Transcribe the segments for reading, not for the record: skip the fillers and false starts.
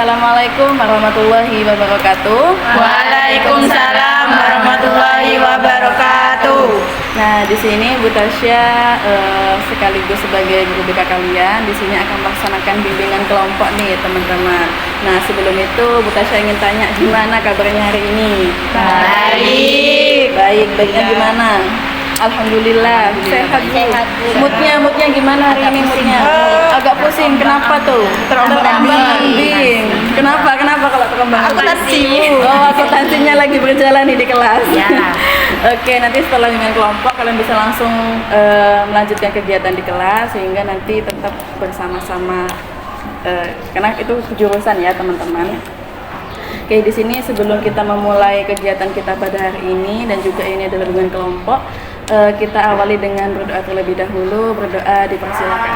Assalamualaikum warahmatullahi wabarakatuh. Waalaikumsalam warahmatullahi wabarakatuh. Nah, di sini Bu Tasya sekaligus sebagai guru BK kalian di sini akan melaksanakan bimbingan kelompok nih, teman-teman. Nah, sebelum itu Bu Tasya ingin tanya gimana kabarnya hari ini? Baik. Baiknya gimana? Alhamdulillah, sehat Bu. Moodnya gimana hari ini moodnya? Agak pusing, kenapa tuh? Terombang-ambing. Kenapa kalau terombang-ambing? Akuntansinya lagi berjalan nih di kelas. Ya. Oke, nanti setelah dengan kelompok kalian bisa langsung melanjutkan kegiatan di kelas sehingga nanti tetap bersama-sama karena itu jurusan ya teman-teman. Oke, di sini sebelum kita memulai kegiatan kita pada hari ini dan juga ini adalah dengan kelompok, kita awali dengan berdoa terlebih dahulu. Berdoa dipersilakan.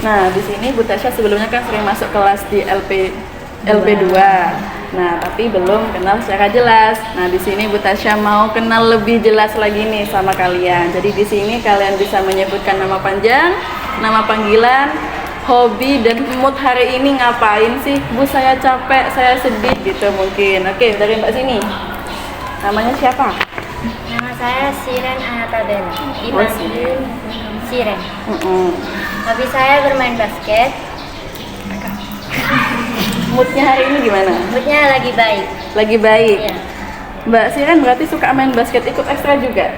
Nah, di sini Bu Tasya sebelumnya kan sering masuk kelas di LP2. Nah, tapi belum kenal secara jelas. Nah, di sini Bu Tasya mau kenal lebih jelas lagi nih sama kalian. Jadi di sini kalian bisa menyebutkan nama panjang, nama panggilan, hobi, dan mood hari ini ngapain sih? Bu, saya capek, saya sedih gitu mungkin. Oke, dari Mbak sini. Namanya siapa? Nama saya Siren Anatadela, dipanggil Siren. Hobi saya bermain basket. Moodnya hari ini gimana? Moodnya lagi baik. Lagi baik. Iya. Mbak Siren berarti suka main basket, ikut ekstra juga?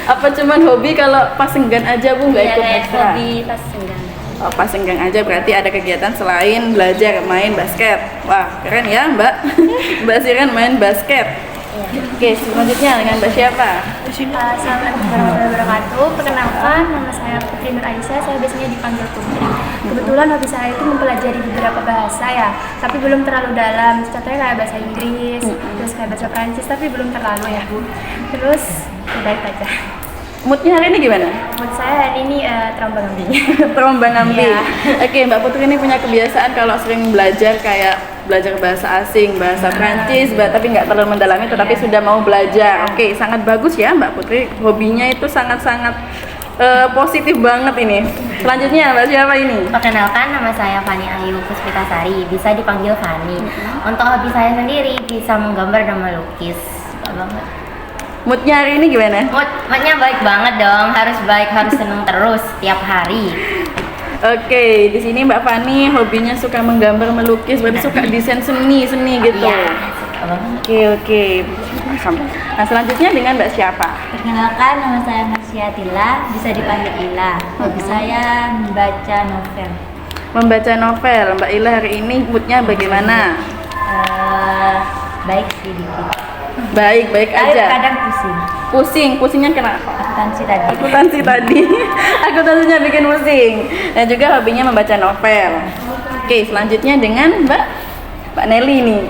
Apa cuman hobi, kalau pas senggan aja Bu nggak Iya, ikut kayak ekstra? hobi pas senggang. Oh, pas senggang aja berarti ada kegiatan selain belajar main basket. Wah, keren ya Mbak. Mbak Siren main basket. Iya. Oke, selanjutnya dengan Mbak siapa? Assalamualaikum warahmatullahi wabarakatuh. Perkenalkan, nama saya Putri Nur Aisyah. Saya biasanya dipanggil Putri. Kebetulan hobi saya itu mempelajari beberapa bahasa ya, tapi belum terlalu dalam. Contohnya kayak bahasa Inggris, terus kayak bahasa Prancis, tapi belum terlalu ya Bu. Terus baik aja. Moodnya hari ini gimana? Menurut saya hari ini terombang-ambing. Terombang-ambing. Iya. Oke, Mbak Putri ini punya kebiasaan kalau sering belajar kayak belajar bahasa asing, bahasa Prancis, tapi nggak terlalu mendalami, tetapi sudah mau belajar. Oke, sangat bagus ya Mbak Putri. Hobinya itu sangat-sangat positif banget ini. Selanjutnya Mbak siapa ini? Perkenalkan, nama saya Fani Ayu Puspitasari, bisa dipanggil Fani. Untuk hobi saya sendiri bisa menggambar dan melukis. Suka banget. Moodnya hari ini gimana? Moodnya baik banget dong, harus baik, harus seneng terus tiap hari. Oke, di sini Mbak Fani hobinya suka menggambar, melukis, berarti suka desain seni gitu. Iya, suka banget. Oke. Nah, selanjutnya dengan Mbak siapa? Perkenalkan, nama saya Marsiatila, bisa dipanggil Ila. Hobi saya membaca novel. Membaca novel. Mbak Ila hari ini moodnya bagaimana? Baik sih dikit. Baik aja. Kadang pusing. Pusingnya kenapa? Akuntansi tadi. Akuntansi tadi. Akuntansinya bikin pusing. Dan juga hobinya membaca novel. Oke, selanjutnya dengan Mbak Nelly nih.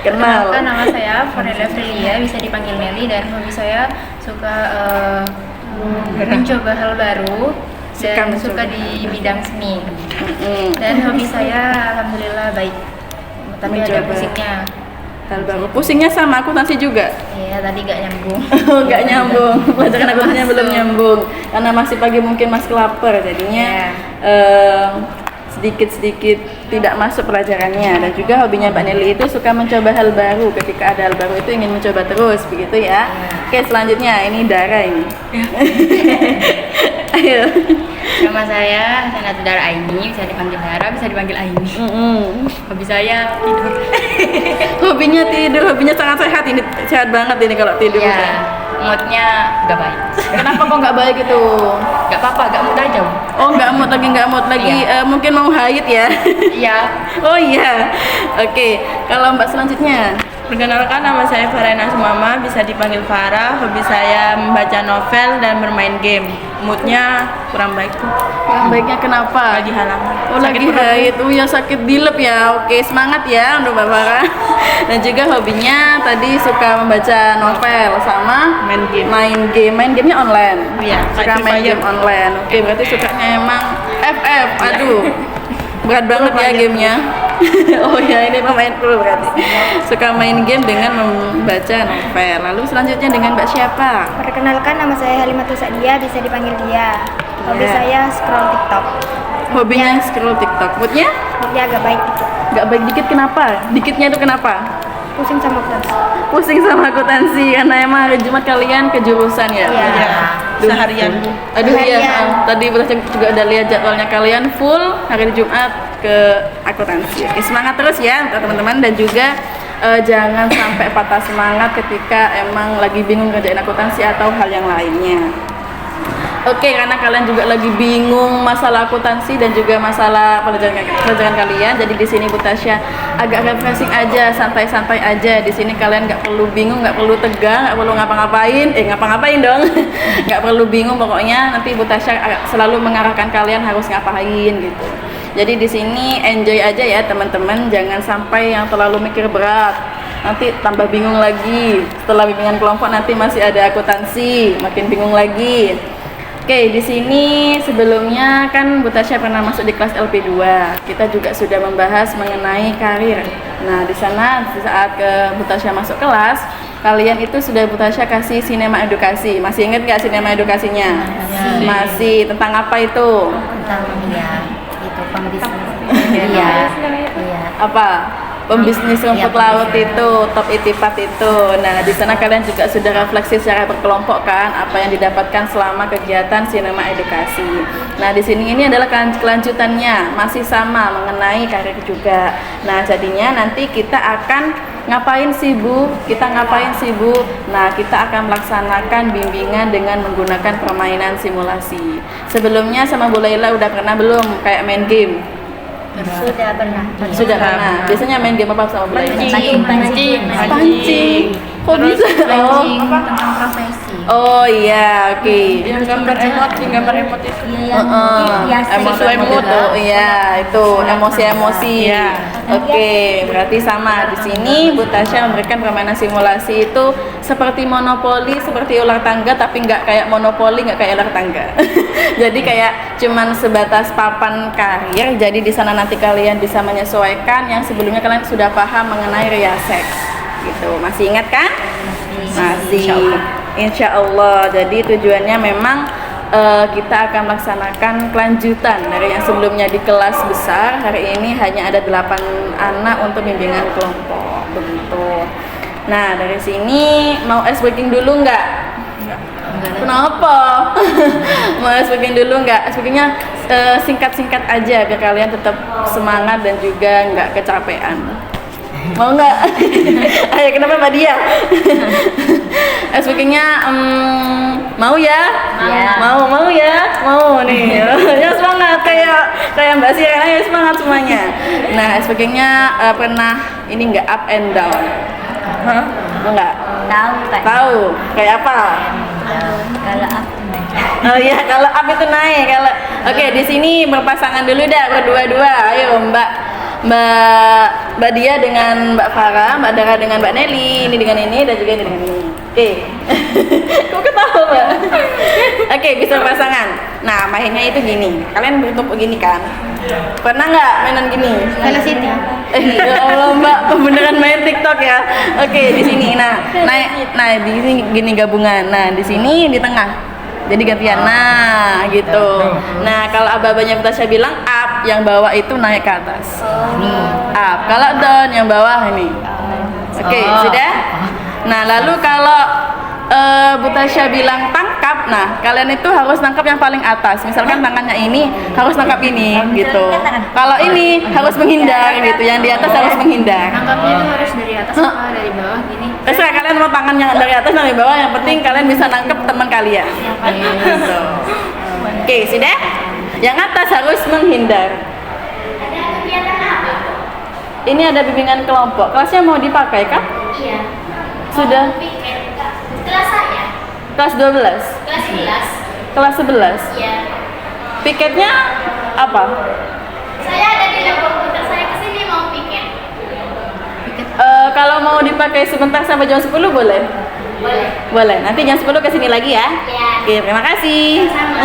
Kenal. Perkenalkan, nama saya Cornelia Frelia, bisa dipanggil Nelly, dan hobi saya suka mencoba hal baru dan suka di bidang seni. Dan hobi saya alhamdulillah baik, tapi ada Mencoba pusingnya. hal baru. Pusingnya sama akuntansi juga. Iya, tadi gak nyambung. Oh, nggak nyambung. Pelajaran akuntansinya belum nyambung. Karena masih pagi mungkin masih lapar, jadinya sedikit-sedikit tidak masuk pelajarannya. Dan juga hobinya Mbak Nelly itu suka mencoba hal baru. Ketika ada hal baru itu ingin mencoba terus, begitu ya. Oke, selanjutnya ini Dara ini. Ayo. Nama saya Sanatu Dara Aini, bisa dipanggil Dara, bisa dipanggil Aini. Hobi saya tidur. Hobinya sangat sehat ini, sehat banget ini kalau tidur. Ya, moodnya gak baik. Kenapa kok nggak baik itu? Gak apa-apa, gak mood aja. Oh, nggak mood lagi, mungkin mau haid ya? Iya. Oh iya. Oke, kalau Mbak selanjutnya. Perkenalkan, nama saya Farena Sumama, bisa dipanggil Farah. Hobi saya membaca novel dan bermain game. Moodnya kurang baik tuh. Kurang baiknya kenapa? Lagi halangan. Oh, lagi haid. Oh ya, sakit dilep ya. Oke, semangat ya untuk Mbak Farah. Dan juga hobinya tadi suka membaca novel sama Main game. Main gamenya online. Iya, suka Free main Fire. game online. Oke, berarti sukanya emang FF. Aduh. Berat banget ya gamenya. Oh ya, ini pemain full berarti. Suka main game dengan membaca novel. Lalu selanjutnya dengan Mbak siapa? Perkenalkan, nama saya Halimatul Sa'dia, bisa dipanggil Dia. Hobi Ya. saya scroll TikTok. Hobinya scroll TikTok. Moodnya? Dia agak baik dikit. Gak baik dikit kenapa? Dikitnya itu kenapa? Pusing sama akuntansi. Pusing sama akuntansi karena emang hari Jumat kalian kejurusan ya? Iya. Ya, seharian. Aduh iya, Seharian. tadi Butasha juga udah lihat jadwalnya kalian full hari Jumat ke akuntansi. Oke, semangat terus ya untuk teman-teman dan juga jangan sampai patah semangat ketika emang lagi bingung ngerjain akuntansi atau hal yang lainnya. Oke, karena kalian juga lagi bingung masalah akuntansi dan juga masalah pelajaran kalian, jadi di sini Butasha agak refreshing aja, santai-santai aja. Di sini kalian nggak perlu bingung, nggak perlu tegang, nggak perlu ngapa-ngapain, ngapa-ngapain dong, nggak perlu bingung. Pokoknya nanti Butasha selalu mengarahkan kalian harus ngapain gitu. Jadi di sini enjoy aja ya teman-teman, jangan sampai yang terlalu mikir berat. Nanti tambah bingung lagi. Setelah bimbingan kelompok nanti masih ada akuntansi, makin bingung lagi. Oke, di sini sebelumnya kan Butasha pernah masuk di kelas LP2. Kita juga sudah membahas mengenai karir. Nah, di sana saat Butasha masuk kelas, kalian itu sudah Butasha kasih sinema edukasi. Masih ingat nggak sinema edukasinya? Masih. Tentang apa itu? Tentang ya itu pembisnis. Iya. Iya. Apa? Pembisnis rumput Iya, laut pembisnis. itu, top itipat itu. Nah, di sana kalian juga sudah refleksi secara berkelompok kan apa yang didapatkan selama kegiatan sinema edukasi. Nah, di sini ini adalah kelanjutannya, masih sama mengenai karir juga. Nah, jadinya nanti kita akan ngapain sih Bu? Kita ngapain sih Bu? Nah, kita akan melaksanakan bimbingan dengan menggunakan permainan simulasi. Sebelumnya sama Bu Laila udah pernah belum kayak main game? Sudah pernah. Sudah pernah. Biasanya main game apa sama Bu Laila? Pancing. Pancing. Kok bisa? Tentang profesi. Oh iya, oke. Yang gambar emot, itu. Iya, Emosi itu, iya itu emosi-emosi. Iya. Oke, berarti sama di sini Butasha memberikan permainan simulasi itu seperti monopoli, seperti ular tangga, tapi nggak kayak monopoli, nggak kayak ular tangga. Jadi kayak cuman sebatas papan karir. Jadi di sana nanti kalian bisa menyesuaikan yang sebelumnya kalian sudah paham mengenai reasex. Gitu, masih ingat kan? Masih. Insya Allah. Jadi tujuannya memang kita akan melaksanakan kelanjutan dari yang sebelumnya di kelas besar. Hari ini hanya ada 8 anak untuk bimbingan kelompok begitu. Nah, dari sini mau ice breaking dulu nggak? Kenapa? Mau ice breaking dulu nggak? Ice breakingnya singkat-singkat aja biar kalian tetap semangat dan juga nggak kecapean. Mau nggak? Ayo, kenapa Mbak Dia? Ice breakingnya mau ya? Mau ya? Mau nih. Ya semangat kayak Mbak Sirena ya, semangat semuanya. Nah, ice breakingnya pernah ini nggak up and down? Hah? Enggak? Tahu Pak. Tahu. Kayak apa? Kalau aku Oh iya, kalau up itu naik. Kalau oke, di sini berpasangan dulu dah, berdua-dua. Ayo Mbak Dia dengan Mbak Farah, Mbak Dara dengan Mbak Nelly, ini dengan ini dan juga ini dengan ini. Oke. Kok ketawa, Mbak? Oke, bisa berpasangan. Nah, mainnya itu gini. Kalian bertumpuk gini kan? Pernah nggak mainan gini? Velocity. Ya Allah Mbak, beneran main TikTok ya. Oke, di sini. Nah, di sini gini gabungan. Nah, di sini di tengah. Jadi gantian. Nah, gitu. Nah, kalau aba-abanya Butasha bilang up, yang bawah itu naik ke atas. Up. Kalau down, yang bawah ini. Oke, sudah? Nah, lalu kalau Butasha bilang tangkap, nah kalian itu harus tangkap yang paling atas. Misalkan tangannya ini harus tangkap ini, gitu. Kalau ini harus menghindar, gitu. Yang di atas harus menghindar. Tangkapnya itu harus dari atas apa dari bawah gini? Terserah kalian mau tangan yang dari atas dan dari bawah. Yang penting kalian bisa nangkep teman kalian. Gitu. Oke, sudah? Yang atas harus menghindar. Ini ada bimbingan kelompok. Kelasnya mau dipakai kah? Iya. Sudah. Kelas saya, Kelas 12. kelas 11. Kelas 11. Iya. Piketnya apa? Saya ada di lab komputer, saya kesini mau piket. Kalau mau dipakai sebentar sampai jam 10 boleh? Boleh. Boleh. Nanti jam 10 kesini lagi ya. Ya. Oke, terima kasih. Sama.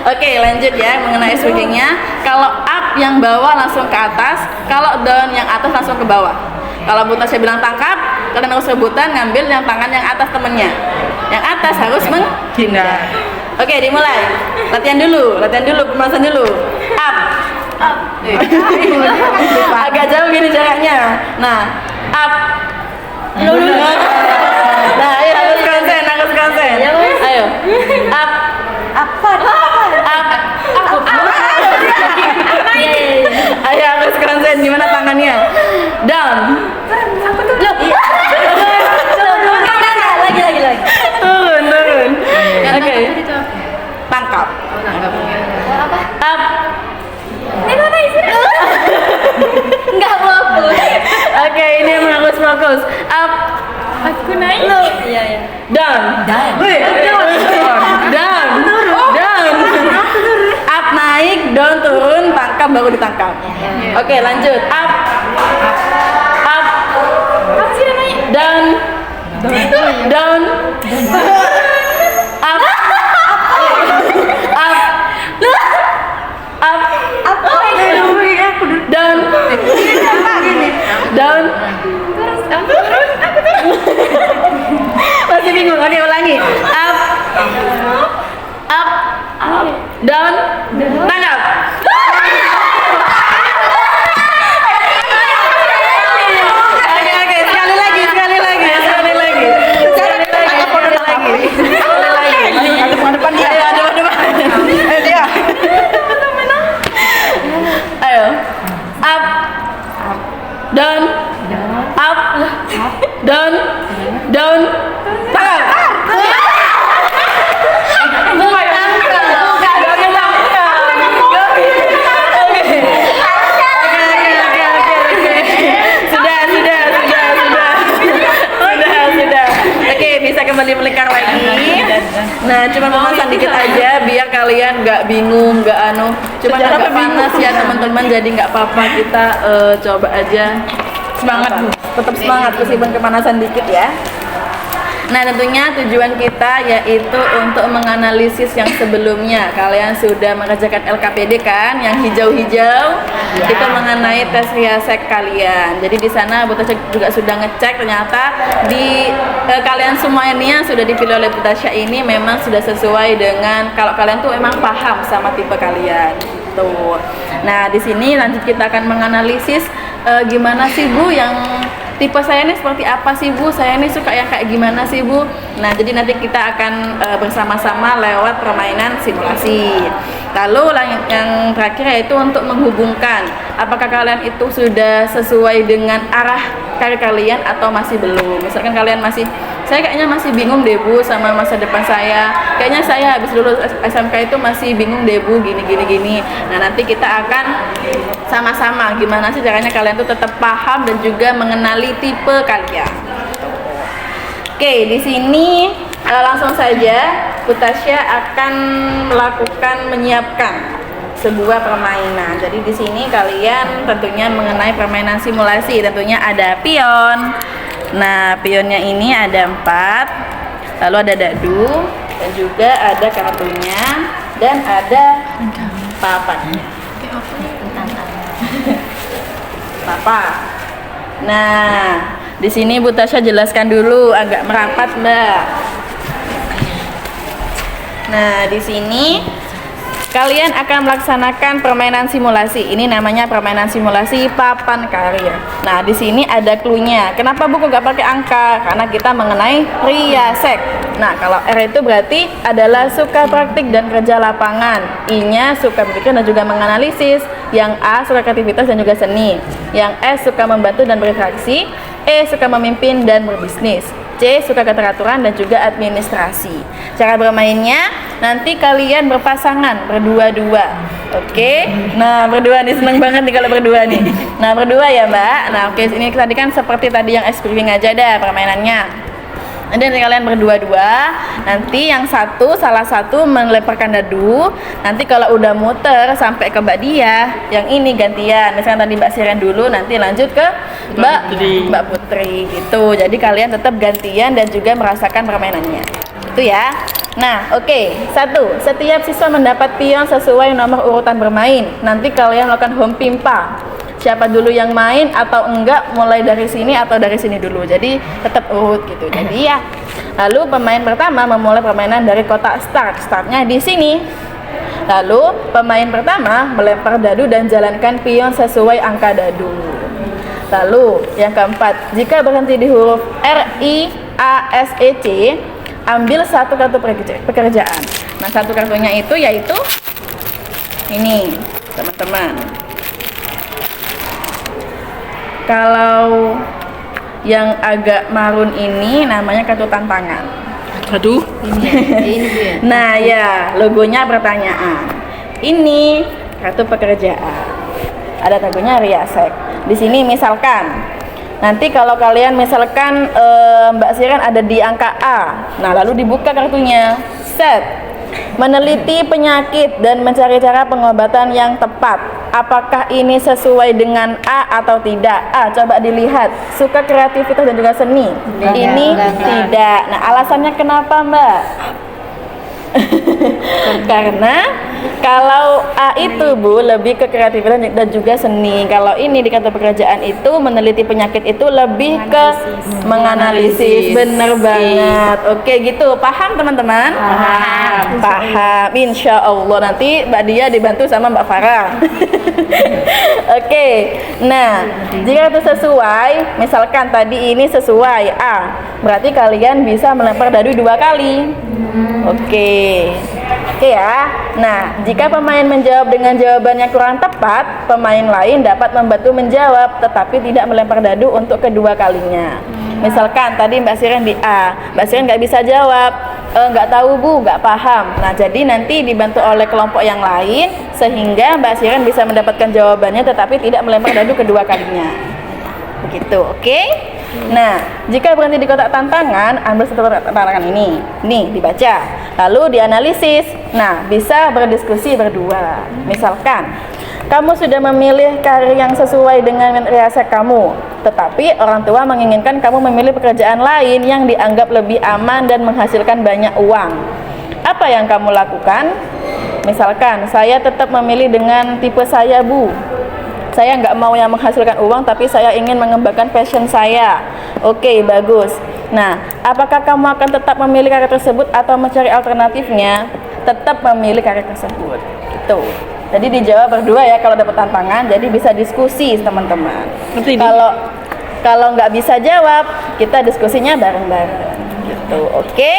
Oke, lanjut ya mengenai swingingnya. Kalau up yang bawah langsung ke atas, kalau down yang atas langsung ke bawah. Kalau Bu Tasya bilang tangkap, kalian harus rebutan ngambil yang tangan yang atas temennya. Yang atas harus menghindar. Oke, dimulai. Latihan dulu, pemanasan dulu. Up. Agak jauh gini jaraknya. Nah, up. Nah, ayo harus konsen. Ayo. Up. Ayo harus konsen. Gimana tangannya? Down. Lagi. Turun. Oke. Tangkap. Up. Nggak fokus. Oke, ini emang harus fokus. Up. Aku naik. Iya. Down. Down. Up naik, down turun, tangkap baru ditangkap. Oke, lanjut. Up. Down. Up. Down. Masih bingung. Oke, ulangi. Up. Down. Tangkap. Oke, sekali lagi. Ayo. Up. Down. Up. Down. Tangkap. Sudah. Oke, bisa kembali melingkar lagi. Nah, cuma pemanasan dikit aja biar kalian nggak bingung, cuma agak panas ya teman-teman. Jadi nggak apa-apa, kita coba aja semangat, tetap semangat meskipun kepanasan dikit ya. Nah, tentunya tujuan kita yaitu untuk menganalisis yang sebelumnya. Kalian sudah mengerjakan LKPD kan, yang hijau-hijau itu mengenai tes riasek kalian. Jadi di sana Bu Tasya juga sudah ngecek, ternyata di kalian semua ini yang sudah dipilih oleh Bu Tasya ini memang sudah sesuai dengan kalau kalian tuh emang paham sama tipe kalian. Tuh. Nah, di sini lanjut kita akan menganalisis gimana sih Bu yang tipe saya ini seperti apa sih Bu? Saya ini suka yang kayak gimana sih Bu? Nah, jadi nanti kita akan bersama-sama lewat permainan simulasi. Lalu yang terakhir yaitu untuk menghubungkan apakah kalian itu sudah sesuai dengan arah karir kalian atau masih belum. Misalkan kalian saya kayaknya masih bingung deh Bu sama masa depan saya. Kayaknya saya habis lulus SMK itu masih bingung deh Bu gini. Nah, nanti kita akan sama-sama gimana sih caranya kalian tuh tetap paham dan juga mengenali tipe kalian. Oke, di sini langsung saja Bu Tasya akan menyiapkan sebuah permainan. Jadi di sini kalian tentunya mengenai permainan simulasi, tentunya ada pion. Nah, pionnya ini ada 4, lalu ada dadu, dan juga ada kartunya, dan ada papannya. Papa. Nah, di sini Bu Tasya jelaskan dulu agak merapat, Mbak. Nah, di sini kalian akan melaksanakan permainan simulasi. Ini namanya permainan simulasi papan karir. Nah, di sini ada clue-nya. Kenapa Bu nggak pakai angka? Karena kita mengenai riasek. Nah, kalau R itu berarti adalah suka praktik dan kerja lapangan. I-nya suka berpikir dan juga menganalisis. Yang A suka kreativitas dan juga seni. Yang S suka membantu dan berinteraksi. E suka memimpin dan berbisnis. C suka keteraturan dan juga administrasi. Cara bermainnya nanti kalian berpasangan berdua-dua. Oke. Nah, berdua nih, seneng banget nih kalau berdua nih. Nah, berdua ya Mbak. Nah, oke, ini tadi kan seperti tadi yang briefing aja dah permainannya. Nanti kalian berdua-dua, nanti yang salah satu melemparkan dadu. Nanti kalau udah muter sampai ke Mbak Dia, yang ini gantian. Misalnya tadi Mbak Siren dulu, nanti lanjut ke Mbak Putri gitu. Jadi kalian tetap gantian dan juga merasakan permainannya. Itu ya. Nah, oke. 1. Setiap siswa mendapat pion sesuai nomor urutan bermain. Nanti kalian lakukan home pimpa. Siapa dulu yang main atau enggak, mulai dari sini atau dari sini dulu. Jadi tetap urut gitu. Jadi ya. Lalu pemain pertama memulai permainan dari kotak start. Startnya di sini. Lalu pemain pertama melempar dadu dan jalankan pion sesuai angka dadu. Lalu yang keempat, jika berhenti di huruf R, I, A, S, E, C, ambil satu kartu pekerjaan. Nah, satu kartunya itu yaitu ini, teman-teman. Kalau yang agak marun ini namanya kartu tantangan. Aduh. Nah, ya, logonya pertanyaan. Ini kartu pekerjaan. Ada logonya Riasek. Di sini misalkan nanti kalau kalian misalkan Mbak Siren ada di angka A, nah lalu dibuka kartunya, set, meneliti penyakit dan mencari cara pengobatan yang tepat. Apakah ini sesuai dengan A atau tidak? A, coba dilihat. Suka kreativitas dan juga seni. Ini tidak. Nah, alasannya kenapa, Mbak? Karena kalau A itu Bu lebih ke kreativitas dan juga seni. Kalau ini di kata pekerjaan itu meneliti penyakit itu lebih ke menganalisis. Bener banget. Oke gitu, paham teman-teman? Paham. Insya Allah nanti Mbak Dia dibantu sama Mbak Farah. Oke. Nah, jika itu sesuai, misalkan tadi ini sesuai A, berarti kalian bisa melempar dadu 2 kali. Oke ya. Nah, jika pemain menjawab dengan jawaban yang kurang tepat, pemain lain dapat membantu menjawab, tetapi tidak melempar dadu untuk kedua kalinya. Misalkan tadi Mbak Siren di A, Mbak Siren nggak bisa jawab, nggak tahu Bu, nggak paham. Nah, jadi nanti dibantu oleh kelompok yang lain sehingga Mbak Siren bisa mendapatkan jawabannya, tetapi tidak melempar dadu kedua kalinya. Begitu, oke? Nah, jika berhenti di kotak tantangan, ambil satu kotak tantangan ini. Nih, dibaca. Lalu dianalisis. Nah, bisa berdiskusi berdua. Misalkan, kamu sudah memilih karir yang sesuai dengan riasat kamu, tetapi orang tua menginginkan kamu memilih pekerjaan lain yang dianggap lebih aman dan menghasilkan banyak uang. Apa yang kamu lakukan? Misalkan, saya tetap memilih dengan tipe saya, Bu. Saya nggak mau yang menghasilkan uang, tapi saya ingin mengembangkan passion saya. Oke, bagus. Nah, apakah kamu akan tetap memilih karir tersebut atau mencari alternatifnya? Tetap memilih karir tersebut. Gitu. Jadi dijawab berdua ya kalau dapat tantangan. Jadi bisa diskusi teman-teman. Kalau nggak bisa jawab, kita diskusinya bareng-bareng. Gitu. Oke?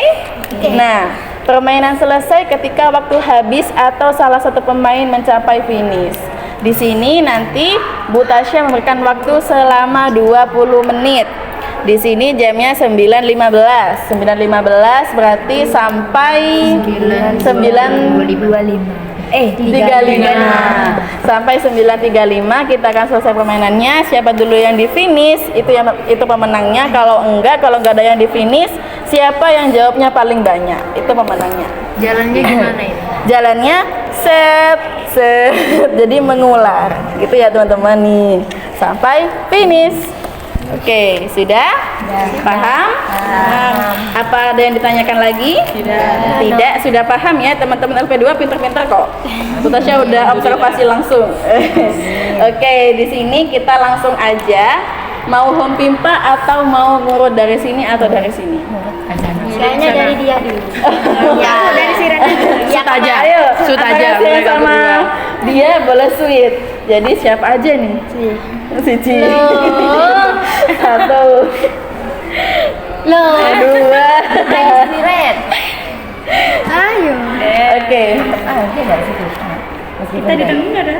Nah, permainan selesai ketika waktu habis atau salah satu pemain mencapai finish. Di sini nanti Bu Tasya memberikan waktu selama 20 menit. Di sini jamnya 9.15. 9.15 berarti sampai 9.35. Sampai 9.35 kita akan selesai permainannya. Siapa dulu yang di finish itu pemenangnya. Kalau nggak ada yang di finish, siapa yang jawabnya paling banyak itu pemenangnya. Jalannya gimana ini? Jalannya set jadi mengular gitu ya teman-teman nih sampai finish. Oke, sudah? Paham? Apa ada yang ditanyakan lagi? Tidak, sudah paham ya teman-teman LP2 pintar-pintar kok. Bu Tasya udah observasi langsung. Oke, di sini kita langsung aja mau home pimpa atau mau ngurut dari sini atau dari sini? Kayaknya dari dia dulu. Ya, dari Siren. Shoot aja. Ayo, Shoot aja. antara Siren Mereka sama berdua. dia boleh sweet. Jadi siapa aja nih? Si Ci. Satu. Loh, 2. Siren. Ayo. Oke. Dia dari situ. Kita di tengah ada.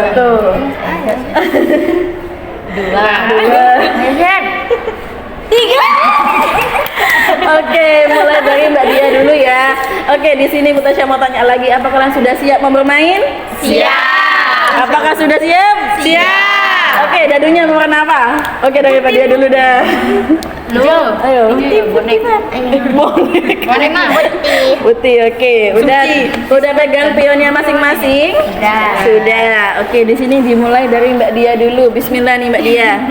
1. 2. Siren. Oke, mulai dari Mbak Dia dulu ya. Oke, di sini Bu Tasya mau tanya lagi, apakah kalian sudah siap mau bermain? Siap. Apakah sudah siap? Siap. Oke, dadunya mau warna apa? Oke, dari Mbak Dia dulu dah. Ayo. Bonek. Bonek Mah putih. putih. Oke, udah pegang pionnya masing-masing? Sudah. Oke, di sini dimulai dari Mbak Dia dulu. Bismillah nih Mbak Dia.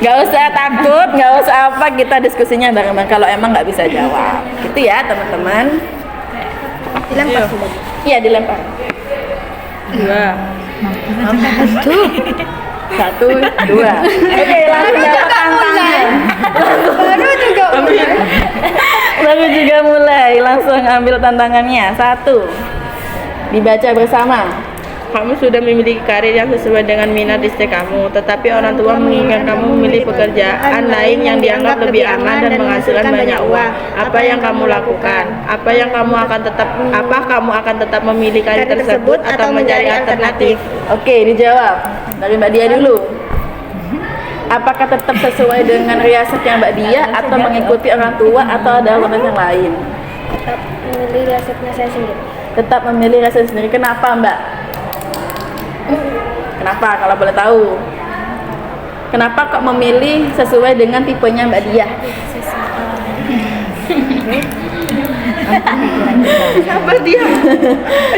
Gak usah takut, gak usah apa, kita diskusinya bareng-bareng kalau emang nggak bisa jawab. Gitu ya teman-teman. Dilempar. Iya, dilempar. 1, 2. Oke, langsung dapat tantangan. Baru juga mulai, langsung ambil tantangannya. 1. Dibaca bersama. Kamu sudah memiliki karir yang sesuai dengan minat istri kamu, tetapi orang tua menginginkan kamu memilih pekerjaan lain yang dianggap lebih aman dan menghasilkan banyak uang. Apa yang kamu lakukan? Apa kamu akan tetap memilih karir tersebut atau mencari alternatif? Oke, dijawab. Dari Mbak Dia dulu. Apakah tetap sesuai dengan riasat yang Mbak Dia atau mengikuti orang tua atau ada alternatif yang lain? Tetap memilih resepnya saya sendiri. Tetap memilih riasat sendiri. Kenapa, Mbak? Kenapa kalau boleh tahu? Kenapa kok memilih sesuai dengan tipenya Mbak Dia? Sabar dia.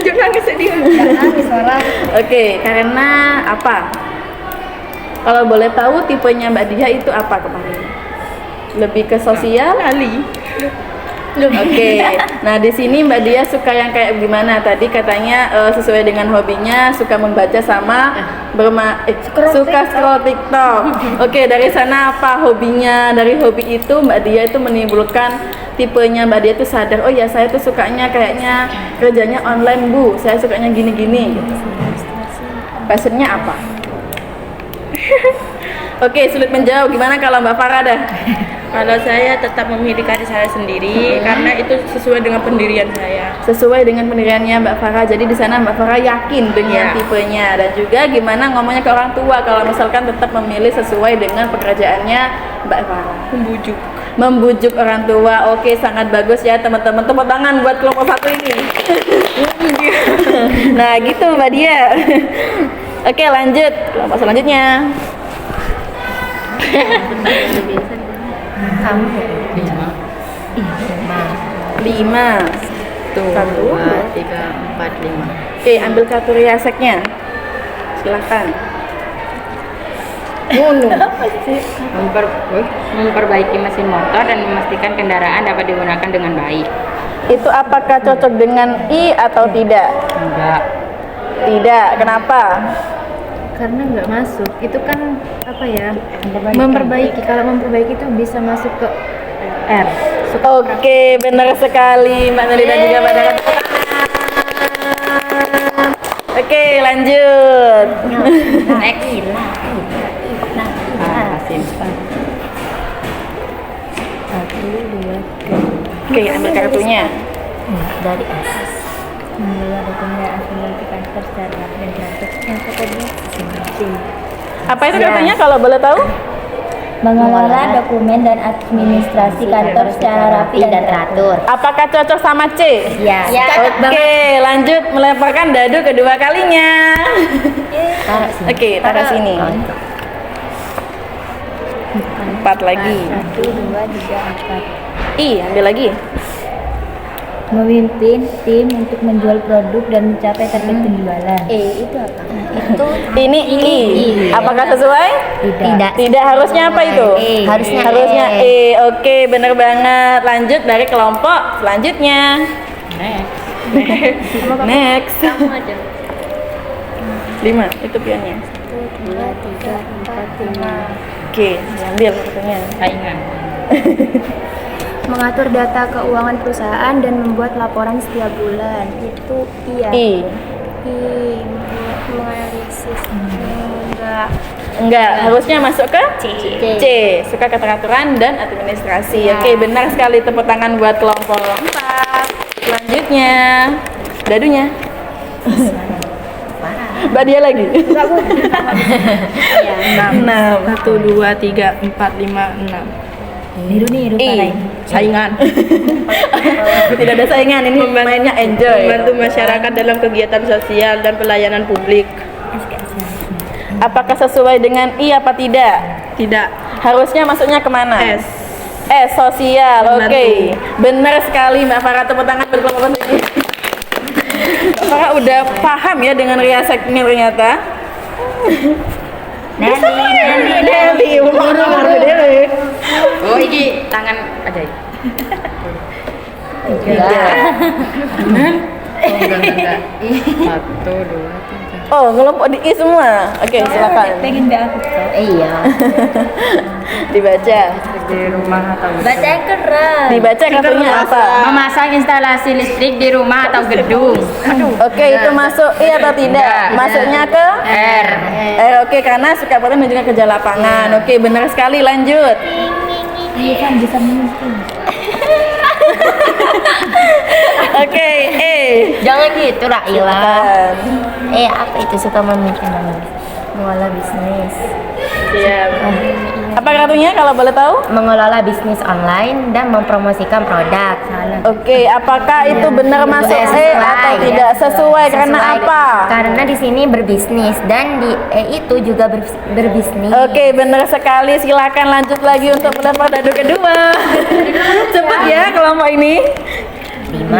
Jangan nangis dia. Oke, karena apa? Kalau boleh tahu tipenya Mbak Dia itu apa kemarin? Lebih ke sosial? Lali. Oke, nah di sini Mbak Dia suka yang kayak gimana? Tadi katanya sesuai dengan hobinya, suka membaca sama suka scroll TikTok. Oke, dari sana apa hobinya? Dari hobi itu Mbak Dia itu menimbulkan tipenya Mbak Dia itu sadar, oh ya saya tuh sukanya kayaknya kerjanya online Bu, saya sukanya gini-gini. Passionnya apa? Oke, sulit menjawab. Gimana kalau Mbak Farah dah? Kalau saya tetap memilih karir saya sendiri karena itu sesuai dengan pendirian saya. Sesuai dengan pendiriannya Mbak Farah. Jadi di sana Mbak Farah yakin dengan Iya. tipenya dan juga gimana ngomongnya ke orang tua kalau misalkan tetap memilih sesuai dengan pekerjaannya Mbak Farah. Membujuk orang tua. Oke, sangat bagus ya teman-teman. Tepuk tangan buat kelompok 1 ini. Nah, gitu Mbak Dia. Oke, lanjut. Kelompok selanjutnya. Kamu 5. 1, 2, 3, 4, 5. Oke, ambil kartu riaseknya. Silahkan. Memperbaiki mesin motor dan memastikan kendaraan dapat digunakan dengan baik. Itu apakah cocok dengan I atau tidak? Enggak. Tidak. Kenapa? Karena nggak masuk, itu kan apa ya, memperbaiki. Kalau memperbaiki itu bisa masuk ke R. Oke, benar sekali Mbak Neli dan juga Mbak Dara. Oke, lanjut. Next. Oke, ambil kartunya. dari S. Mengelola dokumen dan administrasi kantor secara rapi dan teratur. Yang kedua, Apa itu katanya kalau boleh tahu? mengelola dokumen dan administrasi kantor secara rapi dan teratur. Apakah cocok sama C? Ya. Oke, lanjut melemparkan dadu kedua kalinya. Taruh sini. Oke, taruh sini. 4 lagi. 1, 2, 3, 4. I, ambil lagi. Memimpin tim untuk menjual produk dan mencapai target penjualan. Itu apa? Itu Ini I. Apakah sesuai? tidak. Tidak, harusnya apa itu? Harusnya E. Oke, bener banget. Lanjut dari kelompok selanjutnya. Next. 5, itu pionnya. 1, 2, 3, 4, 5. Oke, ambil kartunya. Saingan. Mengatur data keuangan perusahaan dan membuat laporan setiap bulan. Itu iya. I. Menganalisis. Enggak, harusnya masuk ke C. Suka keteraturan dan administrasi. Oke, benar sekali. Tepuk tangan buat kelompok 4. Selanjutnya, dadunya. Mbak Dia lagi. 6. 1, 2, 3, 4, 5, 6. Biru nih, I. Saingan. Tidak ada saingan, ini mainnya enjoy. Membantu masyarakat dalam kegiatan sosial dan pelayanan publik. Apakah sesuai dengan I apa tidak? Tidak. Harusnya masuknya kemana? S. Sosial. Membantu. Oke. Benar sekali Mbak Farah, tepuk tangan berkelompok ini. Mbak Farah udah paham ya dengan riasek ini ternyata. Nelly, Oh, ini tangan aja. Satu, dua, tiga. Oh, ngelompok di I semua. Oke, silakan. Iya. Dibaca. Di rumah atau Baca yang keras. Dibaca kartunya apa? memasang instalasi listrik di rumah atau gedung. Oke, itu masuk I atau tidak? Masuknya ke R. Oke, karena suka foto dan juga kerja lapangan. Oke, benar sekali. Lanjut. Oke, E. Jangan gitu lah, Ila. Silakan. Apa itu suka memimpin mengelola bisnis? Siap. Apa kartunya kalau boleh tahu? Mengelola bisnis online dan mempromosikan produk. Oke, apakah itu benar masuk E atau tidak sesuai? Karena apa? Karena di sini berbisnis dan di E itu juga berbisnis. Oke, benar sekali. Silakan lanjut lagi untuk melempar dadu kedua. Cepat ya kelompok ini. 5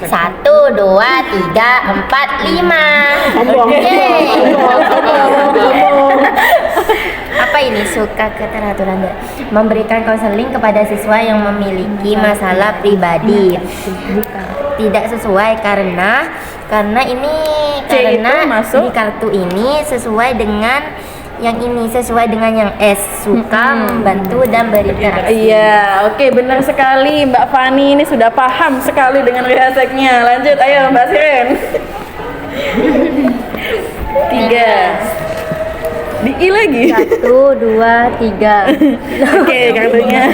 1, 2, 3, 4, 5. Apa ini? Suka keteraturan. Memberikan konseling kepada siswa yang memiliki masalah pribadi. Tidak sesuai karena ini C itu karena masuk? di kartu ini sesuai dengan yang ini, sesuai dengan yang S, suka membantu dan berinteraksi. Iya, oke, benar sekali. Mbak Fani ini sudah paham sekali dengan riaseknya. Lanjut, ayo Mbak Siren. 3. Di I lagi. 1, 2, 3. Oke, kartunya.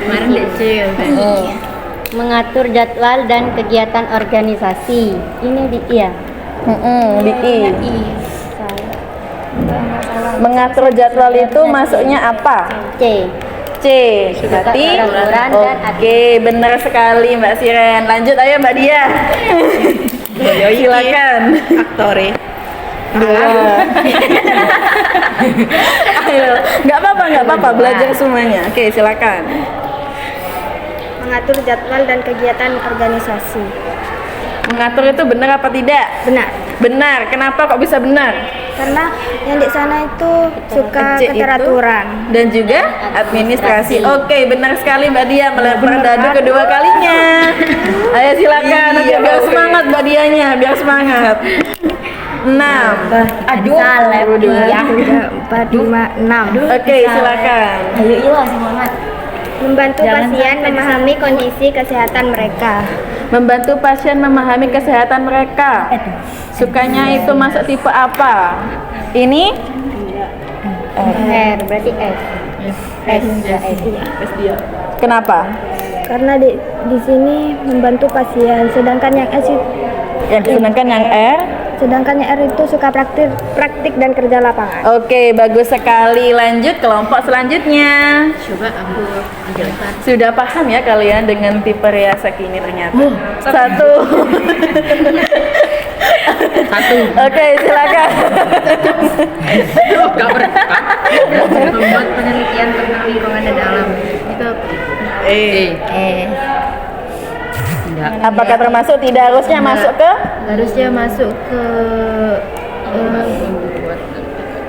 Kemarin kecil. Mengatur jadwal dan kegiatan organisasi. Ini di ya. Di I. Mengatur jadwal itu masuknya apa? C. C. Berarti Peraturan dan oke, benar sekali Mbak Siren. Lanjut, ayo Mbak Dia. Silakan. Aktore. Ayo, nggak apa-apa, belajar semuanya. Oke, silakan. Mengatur jadwal dan kegiatan organisasi. Mengatur itu benar apa tidak? Benar. Benar. Kenapa kok bisa benar? Karena yang di sana itu suka C itu keteraturan. dan juga administrasi. Oke, benar sekali Mbak Dia melempar dadu kedua kalinya. Ayo silakan. Oke, biar semangat Mbak Dianya, biar semangat. 6. Aduh. Salah. 2, 4, 5, 6. Oke, silakan. Ayo Ila semangat. Membantu pasien memahami kondisi kesehatan mereka. Membantu pasien memahami kesehatan mereka. Sukanya itu masuk tipe apa? Ini R berarti S. S. kenapa? Karena di sini membantu pasien, sedangkan yang S itu Sedangkan yang R. sedangkan yang R itu suka praktik dan kerja lapangan. Oke, bagus sekali. Lanjut kelompok selanjutnya. Coba aku jelaskan. Sudah paham ya kalian dengan tipe riasak ini ternyata? Satu. Oke, silakan. Gak pernah. Membuat penelitian tentang lingkungan dan alam. Itu Tidak. Apakah termasuk tidak harusnya masuk ke? Harusnya masuk ke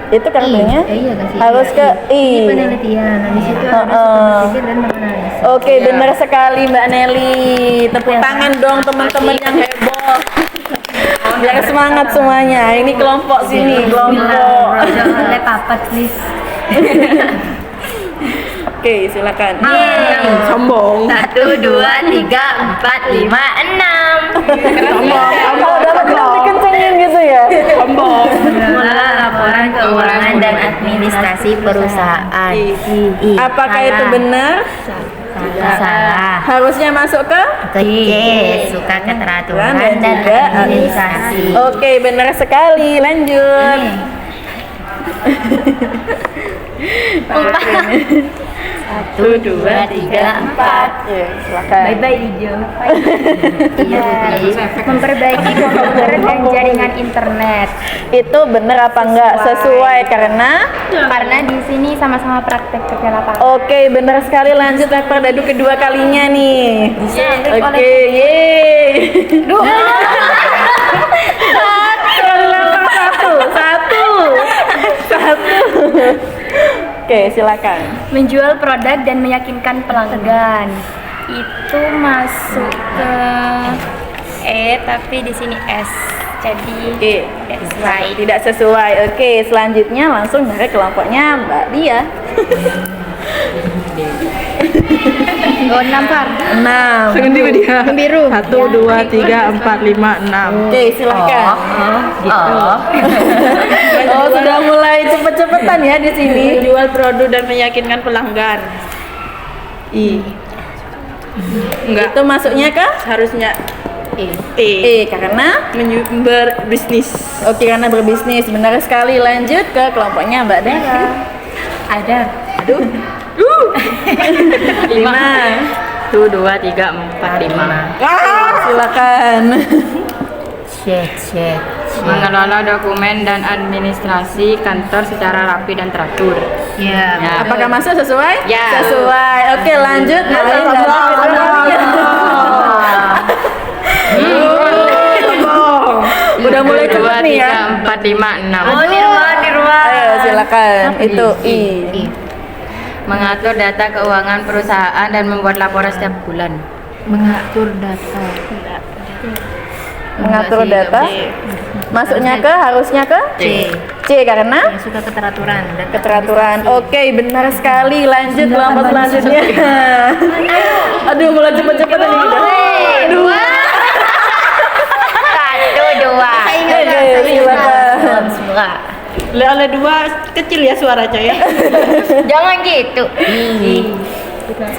Itu kartunya? iya nggak sih? Harus ke I. penelitian. Habis itu harus berpikir dan menganalisis. Oke, benar sekali Mbak Nelly. Tepuk tangan dong teman-teman yang heboh. Biar semangat semuanya. Ini kelompok sini, kelompok. Oleh papat please. Oke, silakan. Sombong. 1, 2, 3, 4, 5, 6. Kalau dapat belum dikencengin gitu ya? Sombong. Mengelola laporan keuangan dan administrasi perusahaan. Apakah itu benar? Salah. Harusnya masuk ke? Ke C, suka keteraturan dan juga administrasi. Oke, benar sekali. Lanjut. 1, 2, 3, 4. Ya, silakan. Bye-bye hijau. Memperbaiki komputer dan jaringan internet. Itu benar apa enggak? Sesuai karena Karena di sini sama-sama praktek kerja lapangan. Oke, benar sekali. Lanjut lempar dadu kedua kalinya nih. Oke, yeay. Satu. Oke, silakan. Menjual produk dan meyakinkan pelanggan. Itu masuk ke tapi di sini S. Jadi that's right. Tidak sesuai. Oke, selanjutnya langsung dari kelompoknya Mbak Dia. Oh, 6 Par. 6. Segendi dia. Biru. 1, 2, 3, 4, 5, 6. Oke, silakan. Oh, sudah mulai cepet-cepetan ya di sini. Menjual produk dan meyakinkan pelanggan. I. Enggak. Itu masuknya ke Harusnya E karena berbisnis. oke, karena berbisnis. Benar sekali. Lanjut ke kelompoknya Mbak Dara. Ada. 5. 1, 2, 3, 4, 5. Silakan. Cek. Mengelola dokumen dan administrasi kantor secara rapi dan teratur. Ya. Ya. Apakah masuk sesuai? Ya. Sesuai. Oke, lanjut. Mulai dari udah mulai 1, 2, cepet nih ya. 3, 4, 5, 6. Di rumah. Ayo silakan. Itu I. Mengatur data keuangan perusahaan dan membuat laporan setiap bulan. Mengatur data. Mengatur data. Masuknya ke harusnya ke C karena Suka keteraturan dan keteraturan. Oke, benar sekali. Lanjut kelompok selanjutnya. Aduh, mulai cepet-cepet nih udah. 1, 2. Oke, silakan. Semua. Oleh 2 kecil ya suaranya ya. Jangan gitu.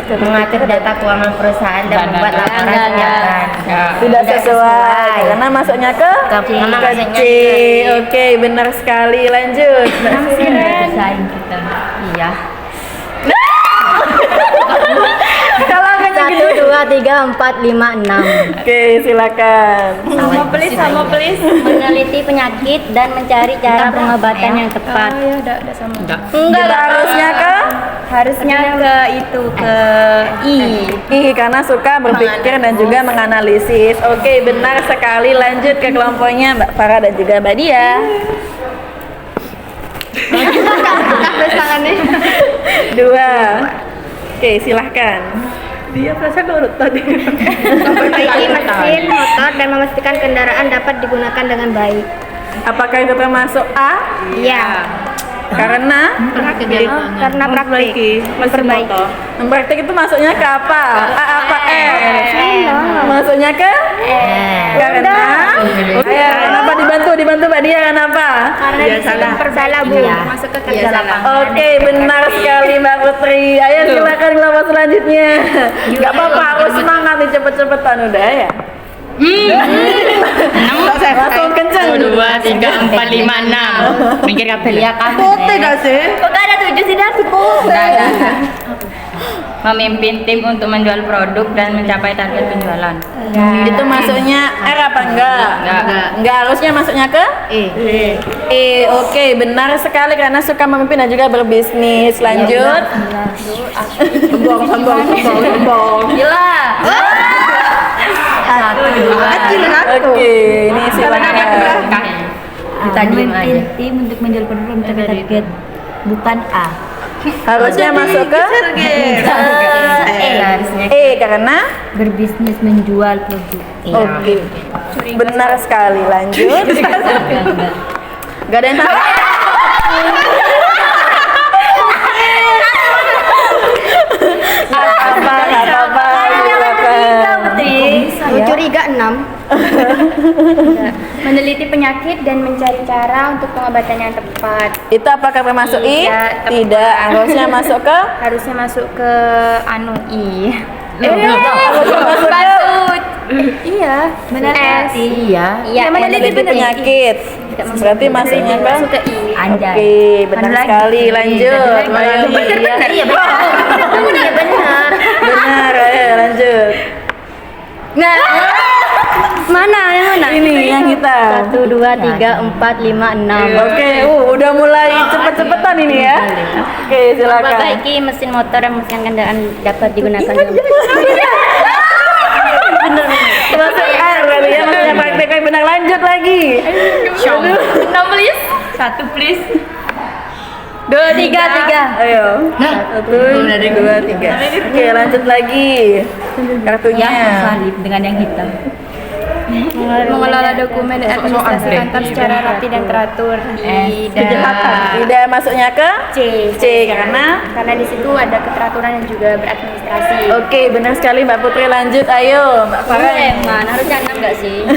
Mengatur data keuangan perusahaan dan membuat laporan keuangan. Tidak sesuai karena masuknya ke Masuknya C. Oke, benar sekali. Lanjut. Bersaing kita. Iya. Kalau angkanya 1, gede. 2, 3, 4, 5, 6. Oke, silakan. Sama please. Meneliti penyakit dan mencari cara pengobatan yang tepat. Ya, udah sama. Enggak, harusnya ke Harusnya ke itu ke I. karena suka berpikir dan juga menganalisis. Oke, benar sekali. Lanjut ke kelompoknya Mbak Farah dan juga Mbak Dia. Dua. Oke, silahkan. Dia perasaan nurut tadi. Memperbaiki mesin, motor, dan memastikan kendaraan dapat digunakan dengan baik. Apakah itu termasuk A? Iya. Karena Karena praktik. Memperbaiki. praktik itu masuknya ke apa? A apa R? Masuknya ke karena kenapa dibantu Mbak Dia kenapa? Karena di sini salah Bu. Masuk ke kerja lapangan. Oke, benar sekali Mbak Putri. Ayo silakan kelompok selanjutnya. Gak apa-apa, harus semangat nih cepet-cepetan udah ya. Langsung kenceng. 1, 2, 3, 4, 5, 6. Mikir kabel ya. Tidak sih. Kok gak ada 7 sih Dar? Memimpin tim untuk menjual produk dan mencapai target penjualan. Itu masuknya R apa enggak? Enggak, harusnya masuknya ke E. Oke, benar sekali karena suka memimpin dan juga berbisnis. Lanjut. Sombong. Gila. 1, 2. Oke, ini silakan. Kita diem aja. Tim untuk menjual produk mencapai target. Bukan A. Harusnya masuk ke Harusnya E karena berbisnis menjual produk. oke. Benar sekali. Lanjut. Gak ada yang tahu. Apa? Silakan. Curiga 6. Meneliti penyakit dan mencari cara untuk pengobatan yang tepat. Itu apakah termasuk I? Tidak, Tidak. Harusnya masuk ke Harusnya masuk ke I. harusnya masuk ke Iya, benar S. Iya. Iya, Meneliti penyakit. Berarti masuknya ke masuk ke I. Anjay. Oke, benar sekali. Lanjut. Ayo, Mbak Dia. Iya benar. Benar, ayo lanjut. Nah, mana yang mana? Ini yang kita. 1, 2, 3, 4, 5, 6. Oke, udah mulai cepet-cepetan ini ya. Oke, silakan. Perbaiki mesin motor dan mesin kendaraan dapat digunakan. Masuk R berarti ya, maksudnya prakteknya benar. Lanjut lagi. Enam please. 1 please. 2, 3. Ayo. 1, 2, 3. Oke, lanjut lagi. Kartunya. Dengan yang hitam. Mengelola dokumen dan administrasi kantor secara rapi dan teratur. Tidak masuknya ke C karena Karena di situ ada keteraturan dan juga beradministrasi. Oke, benar sekali Mbak Putri. Lanjut, ayo Mbak Farah. Harusnya 6 enggak sih?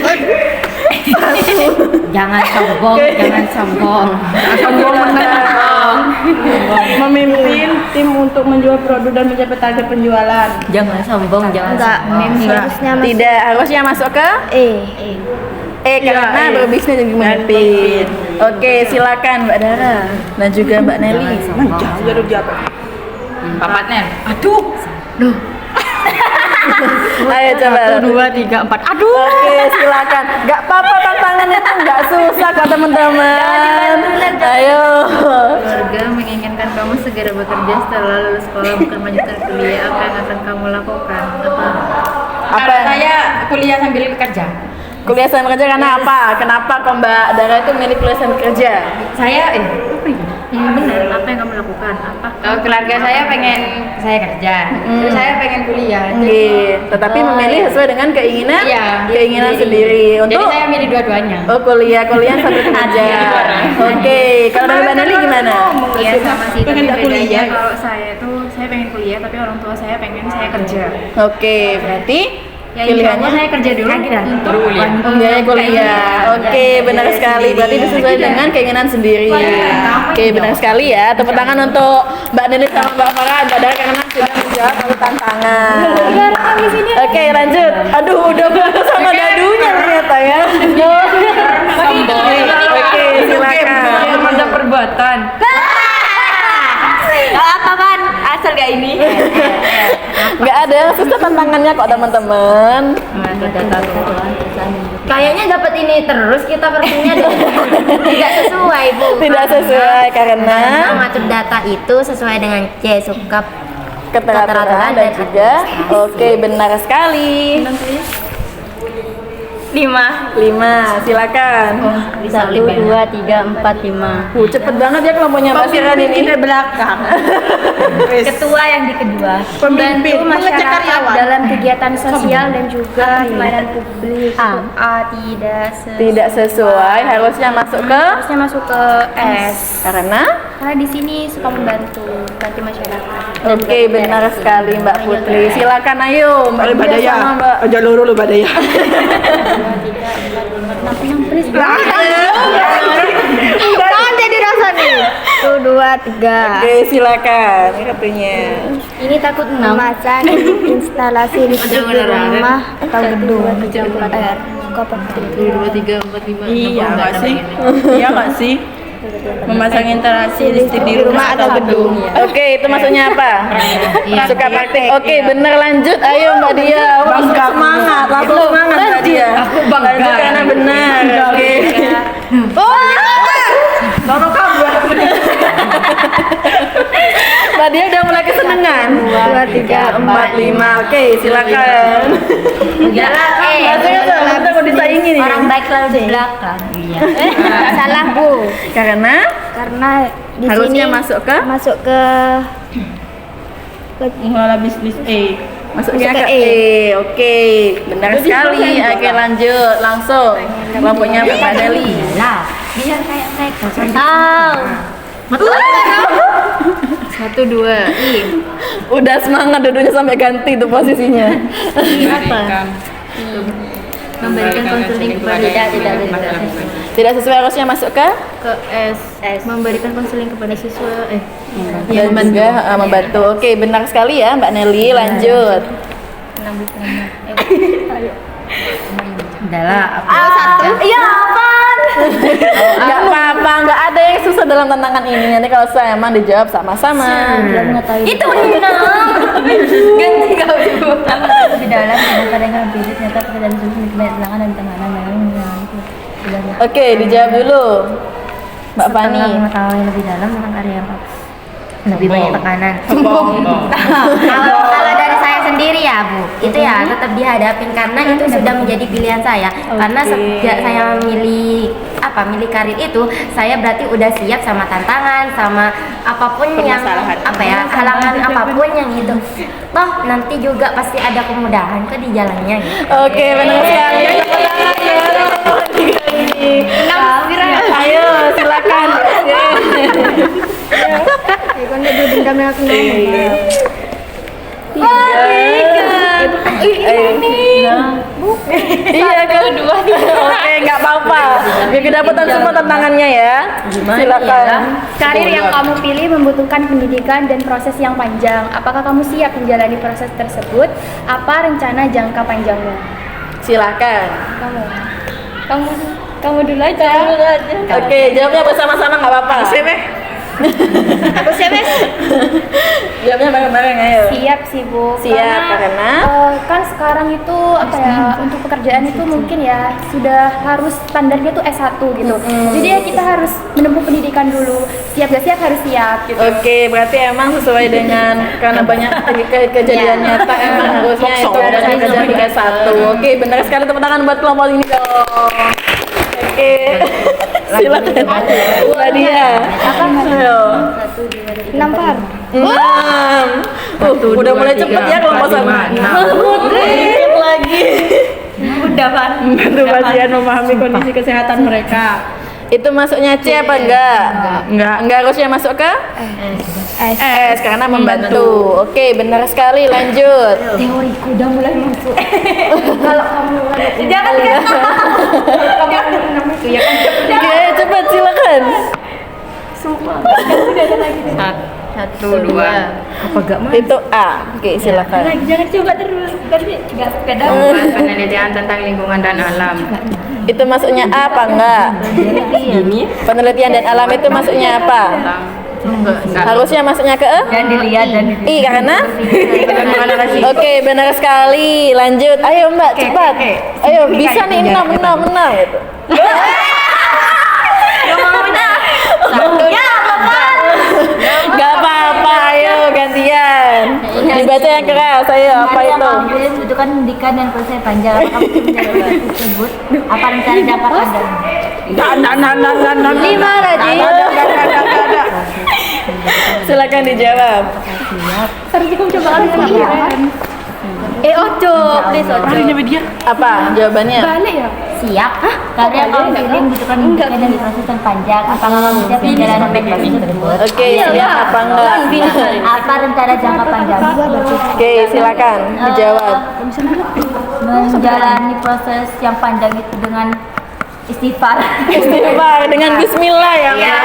Jangan sombong. Sombong benar. Memimpin tim untuk menjual produk dan mencapai target penjualan. Jangan sombong. Enggak. Harusnya masuk Tidak, harusnya masuk ke karena berbisnis jadi memimpin. Oke, silakan Mbak Dara dan juga Mbak Nelly. Jadi apa? Papatnya. Ayo coba. 1, 2, 3, 4. Oke, silakan. Gak apa-apa, tantangannya tuh gak susah kok teman-teman. Ayo. Keluarga menginginkan kamu segera bekerja setelah lulus sekolah bukan melanjutkan kuliah. Apa yang akan kamu lakukan? Apa? Saya kuliah sambil kerja. Kuliah sambil kerja karena apa? Kenapa kok Mbak Dara itu milih kuliah sambil kerja? Saya Benar. Apa yang kamu lakukan? Apa? keluarga saya pengen saya kerja. Terus saya pengen kuliah. Oke, tetapi memilih sesuai dengan keinginan keinginan sendiri. Jadi Untuk saya milih dua-duanya. kuliah sambil kerja. Oke, kalau dari Mbak Nelly gimana? Iya sama sih. Pengen nggak kuliah? Kalau saya pengen kuliah, tapi orang tua saya pengen saya kerja. Oke, berarti Ya insya Allah pilihannya saya kerja dulu untuk membiayai kuliah. Oke, benar sekali. Berarti sesuai dengan keinginan sendiri. Oke, benar sekali ya. Tepuk tangan untuk Mbak Nelly sama Mbak Farah. Mbak Dara karena sudah menjawab satu tantangan. Oke, lanjut. Aduh, udah putus sama dadunya ternyata ya. Oke, silakan. Ada perbuatan. Apa kan? Asal gak ini? Nggak ada yang susah tantangannya kok teman-teman. Kayaknya dapat ini terus kita kartunya tidak sesuai Bu. Tidak sesuai karena Mengatur data itu sesuai dengan C suka keteraturan dan juga oke, benar sekali. 5, silakan. 1, 2, 3, 4, 5. Cepet banget ya kelomponya Mbak Siran ini. Di belakang. ketua yang di kedua. Pemimpin, membantu mengecek masyarakat karyawan. dalam kegiatan sosial dan juga pelayanan publik. Tidak sesuai, harusnya masuk ke Harusnya masuk ke S. karena Di sini suka bantu masyarakat. oke, benar sekali Mbak Putri. Silakan ayo Mbak Dia Badaya. sama Mbak. Aja luru lu badaya. Jangan jadi rasa nih. 1, 2, 3. Oke, silakan kartunya. Ini takut memasang instalasi listrik di rumah atau gedung. R. Iya nggak sih? Iya nggak sih? Memasang instalasi listrik di rumah atau gedung. Oke, itu maksudnya apa? Suka praktik. Oke, bener, lanjut. Ayo Mbak Dia. Langsung semangat, Mbak Dia. Aku bangga. Lanjut karena benar. Oke. Sono kamu. Mbak Dia udah mulai kesenangan. 2, 3, 4, 5. Oke, silakan. Kita mau disaingi nih. Orang baik selalu di belakang. Salah Bu. Karena Di harusnya sini masuk ke Mengelola bisnis masuknya Masuk ke ke E. Oke, benar sekali. Oke, lanjut langsung. Kelompoknya Mbak Nelly. Lah, biar kayak mereka. 1, 2, I. Udah semangat duduknya sampai ganti tuh posisinya. Memberikan konseling kepada tidak. Tidak sesuai, harusnya masuk ke S. Memberikan konseling kepada siswa. dan juga membantu. Oke, benar sekali ya Mbak Nelly. Lanjut. Udahlah, Iya apaan? Nggak apa-apa, nggak ada yang susah dalam tantangan ini. Nanti kalau saya emang dijawab sama-sama. itu ganti kau ibu. Lebih dalam daripada yang pilih ternyata pekerjaan itu banyak tantangan dan tekanan yang Oke, dijawab dulu, Mbak Setelah Fani. mengetahui lebih dalam tentang karya apa lebih banyak tekanan. Kalau dari saya sendiri ya Bu, itu ya tetap dihadapin karena itu sudah menjadi pilihan saya. Karena sejak saya milih karir itu, saya berarti udah siap sama tantangan, sama apapun yang halangan apapun yang itu. Toh nanti juga pasti ada kemudahan kok di jalannya gitu. Oke, benar sekali. Ayo, silakan. Iya kan dua. Oke, nggak apa-apa. Biar kedapatan semua tantangannya ya. Silakan. Karir yang kamu pilih membutuhkan pendidikan dan proses yang panjang. Apakah kamu siap menjalani proses tersebut? Apa rencana jangka panjangnya? Silakan. Kamu dulu aja. Oke, jawabnya bersama-sama nggak apa-apa. Aku siap, Bes. Jawabnya bareng-bareng ayo. Siap sih Bu. Siap, karena kan sekarang itu untuk pekerjaan itu mungkin ya sudah harus standarnya tuh S1 gitu. Jadi ya kita harus menempuh pendidikan dulu. Siap gak siap harus siap gitu. Oke, berarti emang sesuai dengan karena banyak kejadian nyata emang harusnya itu ada kejadian di S1. Oke, benar sekali, tepuk tangan buat kelompok ini dong. Oke. Silakan. Nadia. Ayo. 6 paham? 6. Udah mulai cepet ya kelompok sama. Putri lagi. Udah Pak. Membantu pasien memahami kondisi kesehatan mereka. Itu masuknya C apa enggak? Enggak harusnya masuk ke S karena membantu. Oke, benar sekali. Lanjut. Teoriku udah mulai masuk. Kalau kamu jangan itu ya kan. Oke, cepat silakan. Satu, dua. Apa gak mau? Itu A. Oke, silakan. Jangan coba terus. Tadi enggak sepeda. Penelitian tentang lingkungan dan alam. Itu masuknya A apa enggak? Penelitian dan alam itu masuknya apa? Harusnya masuknya ke E? Dan dilihat dan I karena? Oke, benar sekali. Lanjut. Ayo Mbak, cepat. Ayo, bisa nih 6 gitu. Gak apa-apa, ayo gantian. Dibaca yang keras, ayo apa itu? Itu kan pendidikan dan proses panjang. Kamu menjawab tersebut apa rencana jangka panjang? Lima lagi. Silakan dijawab. Ojo, please Ojo. Apa jawabannya? Balik ya? Siap. Karena kamu pilih membutuhkan pendidikan dan proses yang panjang. Apakah kamu siap menjalani proses tersebut? Oke, siap apa enggak? Apa rencana jangka panjang? Oke, silakan dijawab. Menjalani proses yang panjang itu dengan istighfar. Istighfar dengan bismillah ya, Mbak.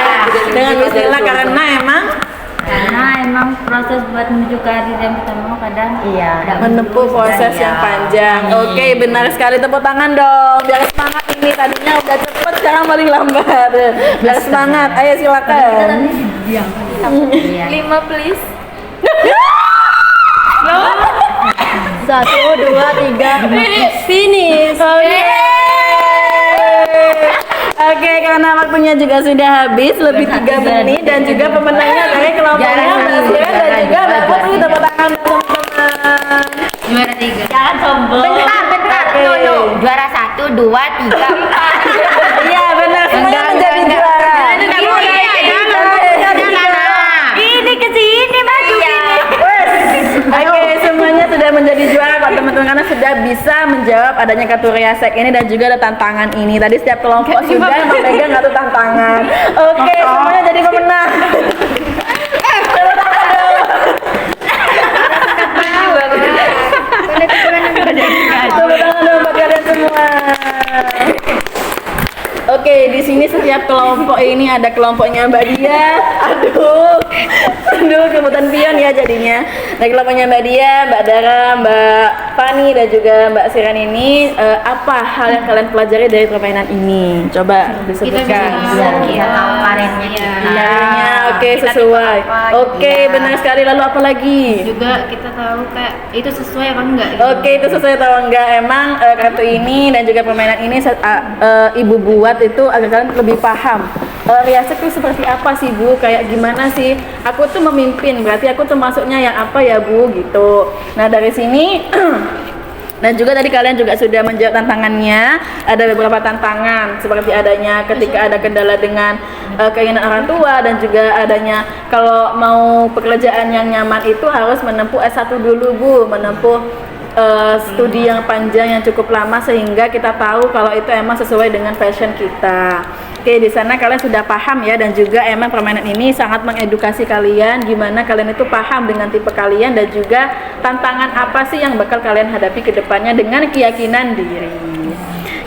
Dengan bismillah karena emang proses buat menuju karir yang kita mau kadang menempuh proses yang panjang. Oke, benar sekali, tepuk tangan dong. Biar semangat ini, tadinya udah cepet, sekarang paling lambat. Biar semangat, ayo silakan. 5 please. 1, 2, 3, finish. Oke, karena waktunya juga sudah habis, lebih 3 menit dan juga pemenangnya dari kelompoknya Mbak Sira dan juga Mbak Putri. Tepuk tangan teman-teman. juara 3. Jangan sombong. Bentar. Oke. Juara 1, 2, 3, 4. Iya benar, semuanya menjadi juara. Ini ke sini maju ini. Oke, semuanya sudah menjadi juara Pak teman-teman karena sudah bisa menjawab adanya Katuriasek ini dan juga ada tantangan ini. Tadi setiap kelompok sudah memegang satu tantangan. Oke, semuanya jadi pemenang. Tepuk tangan dong buat kalian semua. Oke, di sini setiap kelompok ini ada kelompoknya Mbak Dia. Aduh, kebutan pion ya jadinya. Ada kelompoknya Mbak Dia, Mbak Dara, Mbak Fani Fani dan juga Mbak Siran ini apa hal yang kalian pelajari dari permainan ini? Coba disebutkan. Kita tahu karirnya kita. Karirnya oke sesuai. Oke, benar sekali. Lalu apa lagi? Juga kita tahu kayak itu sesuai apa enggak gitu. Oke, itu sesuai atau enggak? Emang kartu ini dan juga permainan ini ibu buat itu agar kalian lebih paham. Riasek itu seperti apa sih Bu? Kayak gimana sih? Aku tuh memimpin, berarti aku tuh masuknya yang apa ya Bu? Gitu. Nah dari sini dan juga tadi kalian juga sudah menjawab tantangannya. Ada beberapa tantangan seperti adanya ketika ada kendala dengan keinginan orang tua dan juga adanya kalau mau pekerjaan yang nyaman itu harus menempuh S1 dulu Bu, menempuh studi yang panjang yang cukup lama sehingga kita tahu kalau itu emang sesuai dengan passion kita. Oke, di sana kalian sudah paham ya, dan juga emang permainan ini sangat mengedukasi kalian gimana kalian itu paham dengan tipe kalian dan juga tantangan apa sih yang bakal kalian hadapi ke depannya dengan keyakinan diri.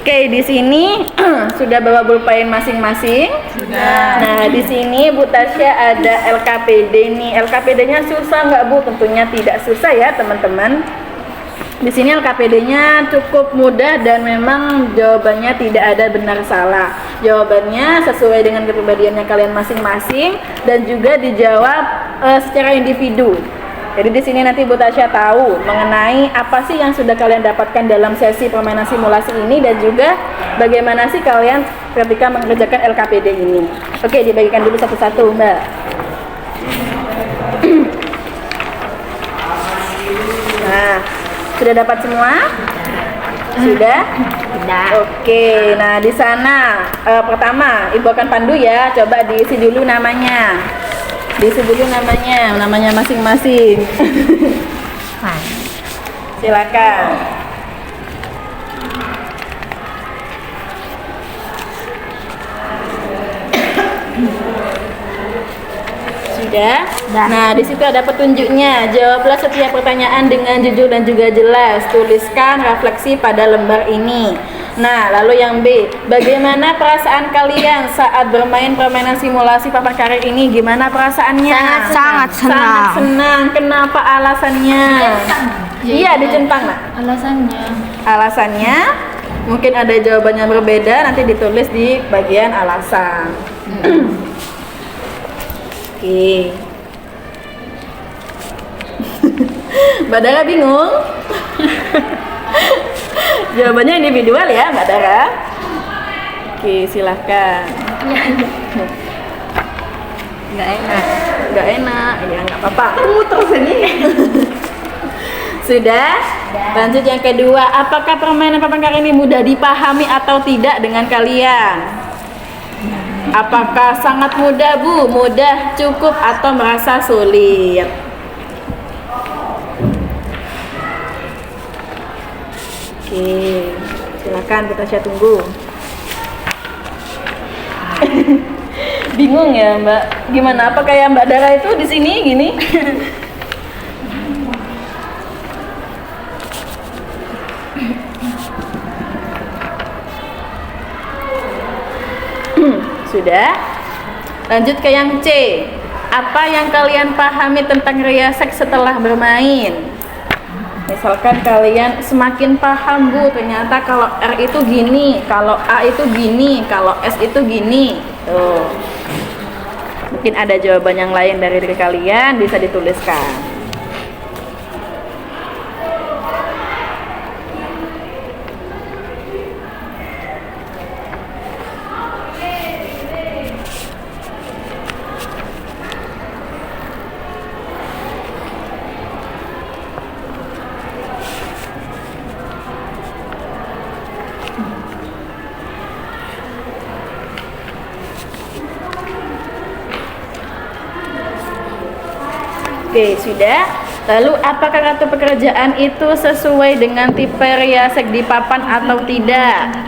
Oke, di sini sudah bawa pulpen masing-masing. Nah, di sini Bu Tasya ada LKPD nih. LKPD-nya susah nggak Bu? Tentunya tidak susah ya, teman-teman. Di sini LKPD-nya cukup mudah dan memang jawabannya tidak ada benar salah. Jawabannya sesuai dengan kepribadiannya kalian masing-masing dan juga dijawab secara individu. Jadi di sini nanti Bu Tasya tahu mengenai apa sih yang sudah kalian dapatkan dalam sesi permainan simulasi ini dan juga bagaimana sih kalian ketika mengerjakan LKPD ini. Oke, dibagikan dulu satu-satu, Mbak. Nah, sudah dapat semua? Sudah? Sudah. Oke, nah di sana pertama Ibu akan pandu ya, coba diisi dulu namanya. Diisi dulu namanya masing-masing. Silakan. Sudah? Nah, di situ ada petunjuknya. Jawablah setiap pertanyaan dengan jujur dan juga jelas. Tuliskan refleksi pada lembar ini. Nah, lalu yang B, bagaimana perasaan kalian saat bermain permainan simulasi papan karir ini? Gimana perasaannya? Sangat senang. Sangat senang. Kenapa alasannya? Iya, dicentang, Nak. Alasannya mungkin ada jawaban yang berbeda, nanti ditulis di bagian alasan. Oke. Mbak Dara bingung? Jawabannya individual ya, Mbak Dara. Oke, silahkan. Nggak enak. Ya nggak apa-apa. Muter sini. Sudah? Lanjut yang kedua. Apakah permainan papan karir ini mudah dipahami atau tidak dengan kalian? Apakah sangat mudah Bu? Mudah, cukup, atau merasa sulit? Oke, silakan kita saya tunggu. Bingung ya Mbak? Gimana? Apa kayak Mbak Dara itu di sini gini? Sudah? Lanjut ke yang C. Apa yang kalian pahami tentang riasek setelah bermain? Misalkan kalian semakin paham Bu, ternyata kalau R itu gini, kalau A itu gini, kalau S itu gini. Tuh. Mungkin ada jawaban yang lain dari diri kalian, bisa dituliskan. Oke, sudah. Lalu apakah kartu pekerjaan itu sesuai dengan tipe riasek di papan atau tidak?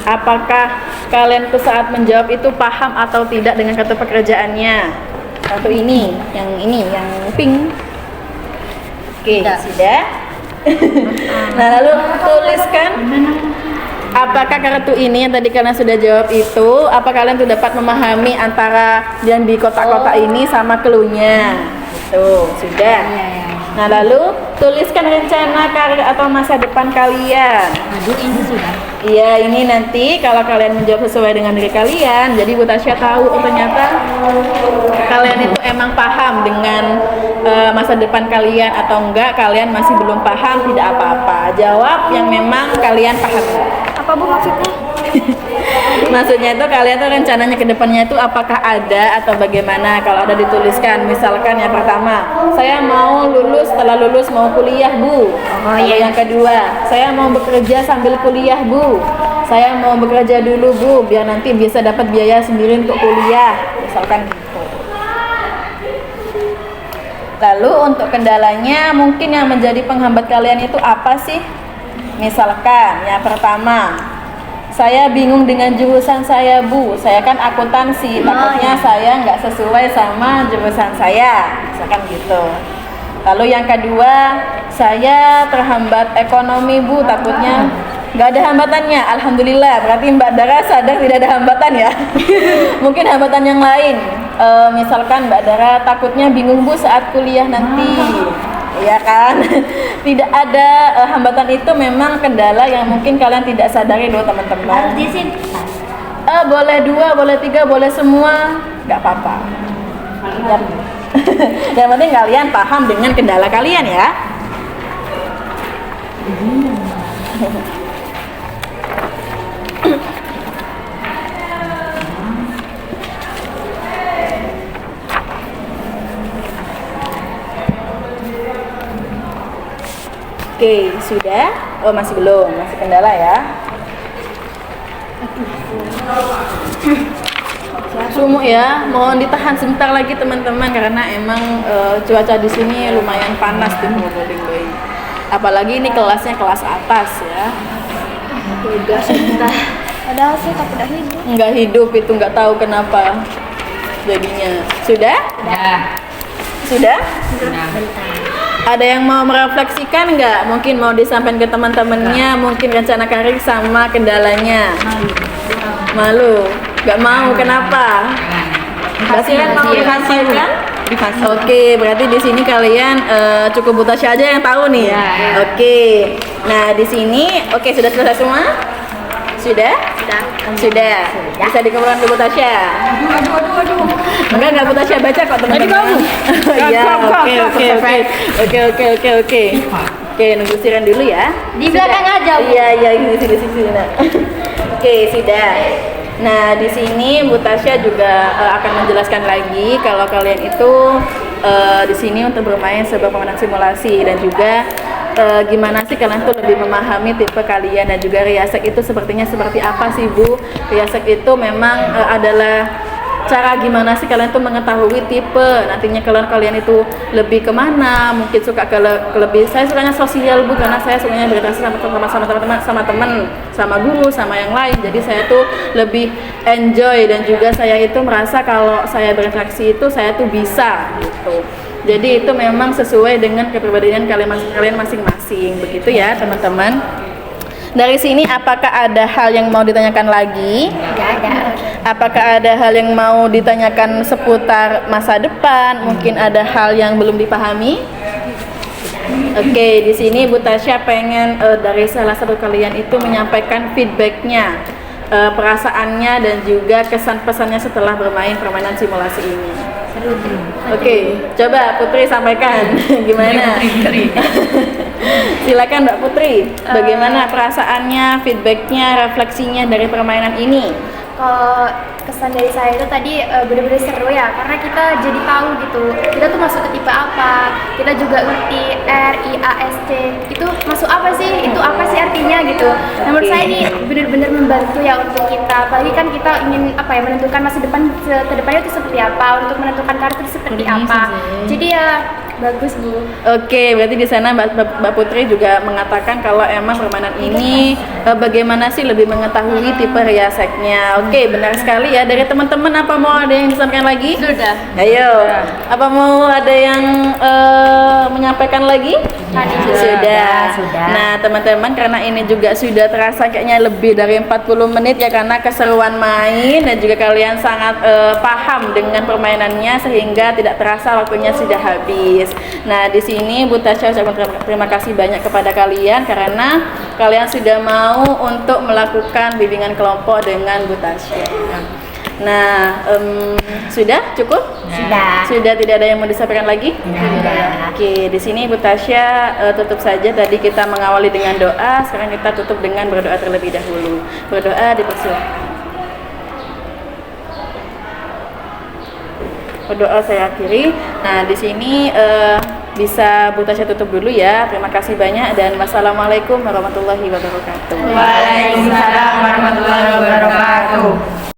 Apakah kalian tuh saat menjawab itu paham atau tidak dengan kartu pekerjaannya? Kartu ini, yang pink. Oke, sudah. Nah, lalu tuliskan apakah kartu ini yang tadi kalian sudah jawab itu, apa kalian tuh dapat memahami antara yang di kotak-kotak ini sama clue-nya? Tuh, sudah. Nah, lalu tuliskan rencana karir atau masa depan kalian. Aduh, ini sudah. Iya, ini nanti kalau kalian menjawab sesuai dengan diri kalian, jadi Bu Tasya tahu ternyata kalian itu emang paham dengan masa depan kalian atau enggak, kalian masih belum paham, tidak apa-apa. Jawab yang memang kalian pahami. Apa Bu maksudnya? Maksudnya itu kalian tuh rencananya ke depannya itu apakah ada atau bagaimana, kalau ada dituliskan. Misalkan yang pertama, saya mau lulus, setelah lulus mau kuliah Bu. Lalu yang kedua, saya mau bekerja sambil kuliah Bu. Saya mau bekerja dulu Bu, biar nanti bisa dapat biaya sendiri untuk kuliah. Misalkan gitu. Lalu untuk kendalanya mungkin yang menjadi penghambat kalian itu apa sih? Misalkan yang pertama, saya bingung dengan jurusan saya Bu, saya kan akuntansi, takutnya saya nggak sesuai sama jurusan saya, misalkan gitu. Lalu yang kedua, saya terhambat ekonomi Bu, takutnya nggak ada hambatannya. Alhamdulillah, berarti Mbak Dara sadar tidak ada hambatan ya. Mungkin hambatan yang lain, misalkan Mbak Dara takutnya bingung Bu saat kuliah nanti. Iya kan? Tidak ada hambatan, itu memang kendala yang mungkin kalian tidak sadari loh teman-teman. Harus disin. Boleh 2, boleh 3, boleh semua, nggak apa-apa. Yang penting kalian paham dengan kendala kalian ya. Oke, sudah? Oh, masih belum, masih kendala ya. Sumuk ya, mohon ditahan sebentar lagi teman-teman karena emang cuaca di sini lumayan panas tuh Boling. Apalagi ini kelasnya kelas atas ya. Udah sebentar. Padahal sih tak udah hidup. Nggak hidup itu, nggak tahu kenapa jadinya. Sudah? Sudah? Ada yang mau merefleksikan nggak? Mungkin mau disampaikan ke teman-temannya, mungkin rencana karir sama kendalanya. Malu? Nggak mau, kenapa? Kasihan mau disampaikan? Oke, berarti di sini kalian cukup Bu Tasya aja yang tahu nih. Oke. Nah, di sini sudah selesai semua? Sudah? Sudah. Bisa dikumpulkan ke Bu Tasya? Aduh. Enggak Bu Tasya baca kok teman-teman. Iya, oke. Oke, nunggu Siren dulu ya. Di belakang aja, Bu. Iya, di sini. Nah. Oke, sudah. Nah, di sini Bu Tasya juga akan menjelaskan lagi kalau kalian itu di sini untuk bermain sebuah permainan simulasi, dan juga gimana sih kalian tuh lebih memahami tipe kalian, dan juga riasek itu sepertinya seperti apa sih Bu. Riasek itu memang adalah cara gimana sih kalian tuh mengetahui tipe nantinya kalian itu lebih kemana, mungkin suka ke lebih, saya sukanya sosial Bu, karena saya sukanya berinteraksi sama teman-teman, sama teman, sama guru, sama yang lain. Jadi saya tuh lebih enjoy, dan juga saya itu merasa kalau saya berinteraksi itu saya tuh bisa gitu. Jadi itu memang sesuai dengan kepribadian kalian masing-masing, begitu ya teman-teman. Dari sini apakah ada hal yang mau ditanyakan lagi? Tidak ada. Apakah ada hal yang mau ditanyakan seputar masa depan? Mungkin ada hal yang belum dipahami? Oke, di sini Bu Tasya pengen dari salah satu kalian itu menyampaikan feedbacknya, perasaannya, dan juga kesan pesannya setelah bermain permainan simulasi ini. Oke, coba Putri sampaikan gimana? Silakan Mbak Putri, bagaimana perasaannya, feedbacknya, refleksinya dari permainan ini? Kalau kesan dari saya itu tadi bener-bener seru ya, karena kita jadi tahu gitu kita tuh masuk ke tipe apa, kita juga ngerti R, I, A, S, C itu masuk apa sih, itu apa sih artinya gitu. Nah, menurut saya ini bener-bener membantu ya untuk kita, apalagi kan kita ingin menentukan masa depan ke depannya itu seperti apa, untuk menentukan karir itu seperti apa. Jadi ya bagus Bu. Oke, berarti di sana Mbak Putri juga mengatakan kalau emang permainan ini bagaimana sih lebih mengetahui tipe riaseknya. Oke, benar sekali ya. Dari teman-teman apa mau ada yang disampaikan lagi? Sudah. Ayo. Apa mau ada yang menyampaikan lagi? Sudah. Nah, teman-teman, karena ini juga sudah terasa kayaknya lebih dari 40 menit ya, karena keseruan main dan juga kalian sangat paham dengan permainannya sehingga tidak terasa waktunya sudah habis. Nah, di sini Bu Tasya ucapkan terima kasih banyak kepada kalian karena kalian sudah mau untuk melakukan bimbingan kelompok dengan Bu Tasya. Nah, sudah cukup? Sudah. Sudah, tidak ada yang mau disampaikan lagi? Sudah. Oke, di sini Bu Tasya tutup saja. Tadi kita mengawali dengan doa, sekarang kita tutup dengan berdoa terlebih dahulu. Berdoa dipersilakan. Berdoa saya akhiri. Nah, di sini bisa Bu Tasya tutup dulu ya. Terima kasih banyak dan wassalamualaikum warahmatullahi wabarakatuh. Waalaikumsalam warahmatullahi wabarakatuh.